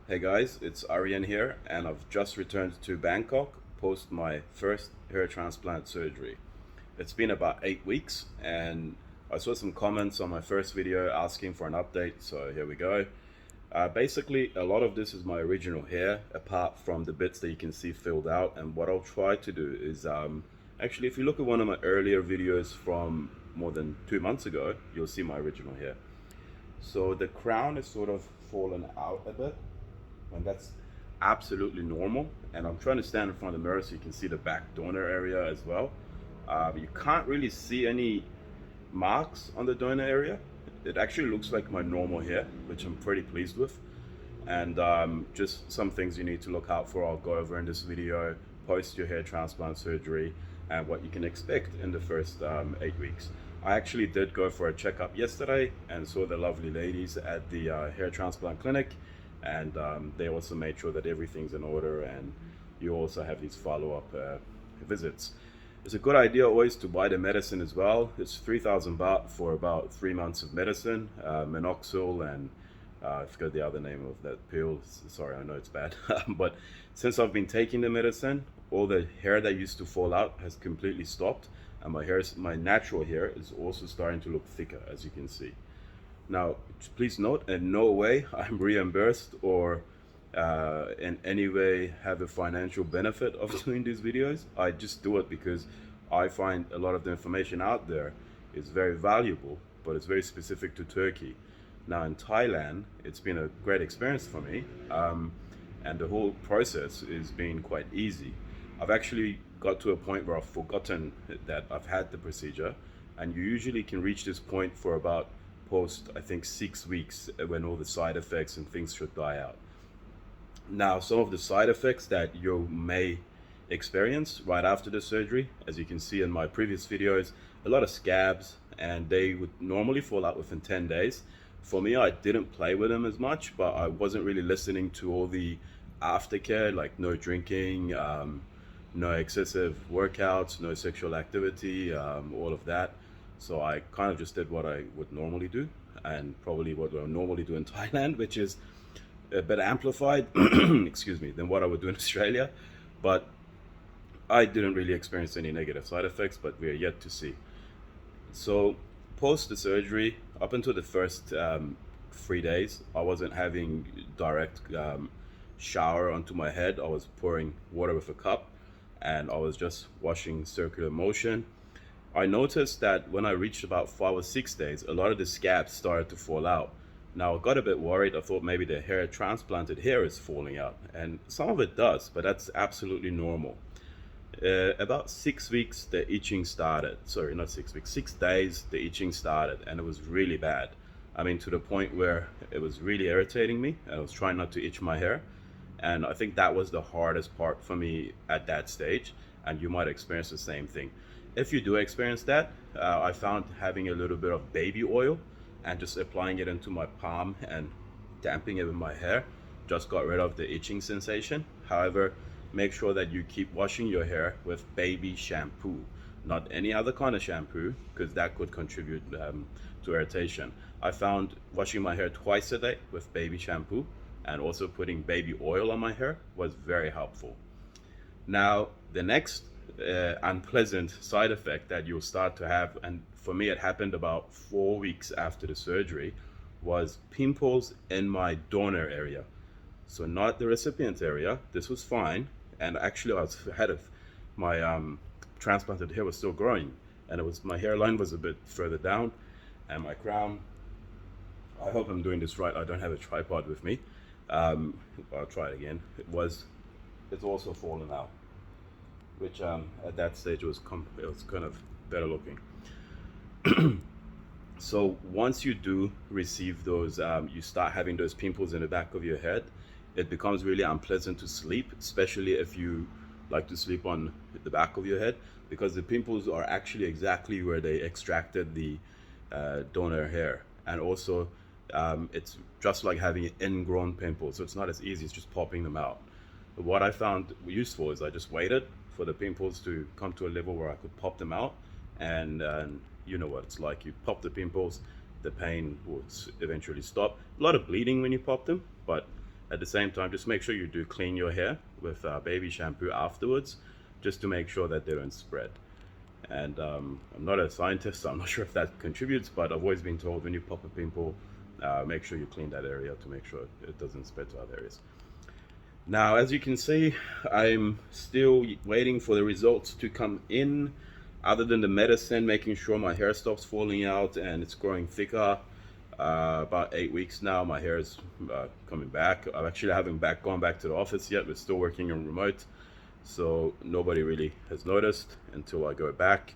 Hey guys, it's Aryan here, and I've just returned to Bangkok post my first hair transplant surgery. It's been about 8 weeks, and I saw some comments on my first video asking for an update, so here we go. Basically, a lot of this is my original hair, apart from the bits that you can see filled out. And what I'll try to do is actually, if you look at one of my earlier videos from more than 2 months ago, you'll see my original hair. So the crown is sort of fallen out a bit, and that's absolutely normal. And I'm trying to stand in front of the mirror so you can see the back donor area as well. You can't really see any marks on the donor area. It actually looks like my normal hair, which I'm pretty pleased with. And just some things you need to look out for, I'll go over in this video, post your hair transplant surgery, and what you can expect in the first 8 weeks. I actually did go for a checkup yesterday and saw the lovely ladies at the hair transplant clinic, and they also made sure that everything's in order, and you also have these follow-up visits. It's a good idea always to buy the medicine as well. It's 3,000 baht for about 3 months of medicine, minoxidil, and I forgot the other name of that pill. Sorry, I know it's bad. But since I've been taking the medicine, all the hair that used to fall out has completely stopped, and my natural hair is also starting to look thicker, as you can see. Now, please note, in no way I'm reimbursed or in any way have a financial benefit of doing these videos. I just do it because I find a lot of the information out there is very valuable, but it's very specific to Turkey. Now in Thailand, it's been a great experience for me, and the whole process is being quite easy. I've actually got to a point where I've forgotten that I've had the procedure, and you usually can reach this point for about post, I think, 6 weeks, when all the side effects and things should die out. Now, some of the side effects that you may experience right after the surgery, as you can see in my previous videos, a lot of scabs, and they would normally fall out within 10 days. For me, I didn't play with them as much, but I wasn't really listening to all the aftercare, like no drinking, no excessive workouts, no sexual activity, all of that. So I kind of just did what I would normally do, and probably what I normally do in Thailand, which is a bit amplified, excuse me, than what I would do in Australia. But I didn't really experience any negative side effects, but we're yet to see. So post the surgery, up until the first 3 days, I wasn't having direct shower onto my head. I was pouring water with a cup, and I was just washing circular motion. I noticed that when I reached about 5 or 6 days, a lot of the scabs started to fall out. Now I got a bit worried. I thought maybe the transplanted hair is falling out, and some of it does, but that's absolutely normal. About 6 weeks, the itching started. Sorry, not 6 weeks, 6 days, the itching started, and it was really bad. I mean, to the point where it was really irritating me. I was trying not to itch my hair, and I think that was the hardest part for me at that stage, and you might experience the same thing. If you do experience that, I found having a little bit of baby oil and just applying it into my palm and damping it with my hair just got rid of the itching sensation. However, make sure that you keep washing your hair with baby shampoo, not any other kind of shampoo, because that could contribute to irritation. I found washing my hair twice a day with baby shampoo and also putting baby oil on my hair was very helpful. Now, the next unpleasant side effect that you'll start to have, and for me it happened about 4 weeks after the surgery, was pimples in my donor area. So not the recipient area. This was fine, and actually I was ahead of my transplanted hair was still growing, and it was, my hairline was a bit further down, and my crown, I hope I'm doing this right, I don't have a tripod with me. I'll try it again. It's also fallen out, which at that stage it was kind of better looking. So once you do receive those, you start having those pimples in the back of your head, it becomes really unpleasant to sleep, especially if you like to sleep on the back of your head, because the pimples are actually exactly where they extracted the donor hair. And also it's just like having an ingrown pimple, so it's not as easy as just popping them out. But what I found useful is I just waited for the pimples to come to a level where I could pop them out, and you know what it's like. You pop the pimples, the pain will eventually stop. A lot of bleeding when you pop them, but At the same time, just make sure you do clean your hair with baby shampoo afterwards, just to make sure that they don't spread. And I'm not a scientist, so I'm not sure if that contributes, but I've always been told when you pop a pimple, make sure you clean that area to make sure it doesn't spread to other areas. Now, as you can see, I'm still waiting for the results to come in. Other than the medicine, making sure my hair stops falling out and it's growing thicker. About 8 weeks now, my hair is coming back. I actually haven't gone back to the office yet. We're still working on remote, so nobody really has noticed until I go back.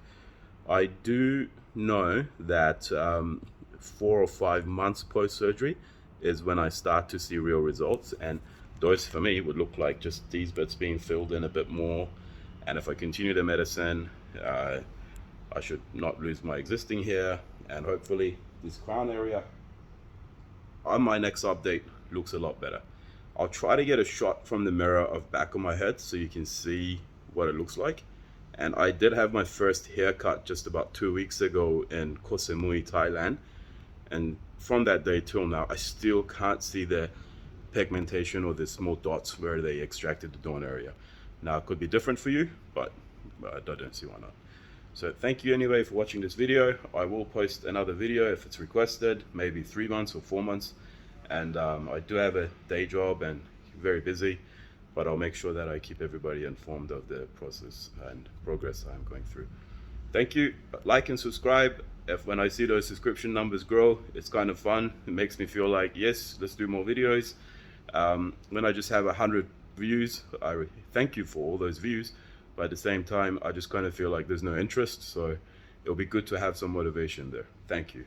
I do know that 4 or 5 months post-surgery is when I start to see real results, and those for me would look like just these bits being filled in a bit more. And if I continue the medicine, I should not lose my existing hair, and hopefully this crown area on my next update looks a lot better. I'll try to get a shot from the mirror of back of my head so you can see what it looks like. And I did have my first haircut just about 2 weeks ago in Koh Samui, Thailand, and from that day till now I still can't see the pigmentation or the small dots where they extracted the dawn area. Now it could be different for you, but I don't see why not. So thank you anyway for watching this video. I will post another video if it's requested, maybe 3 months or 4 months. And I do have a day job and very busy, but I'll make sure that I keep everybody informed of the process and progress I'm going through. Thank you. Like and subscribe. When I see those subscription numbers grow, it's kind of fun. It makes me feel like, yes, let's do more videos. When I just have 100 views, I thank you for all those views. But at the same time, I just kind of feel like there's no interest, so it'll be good to have some motivation there. Thank you.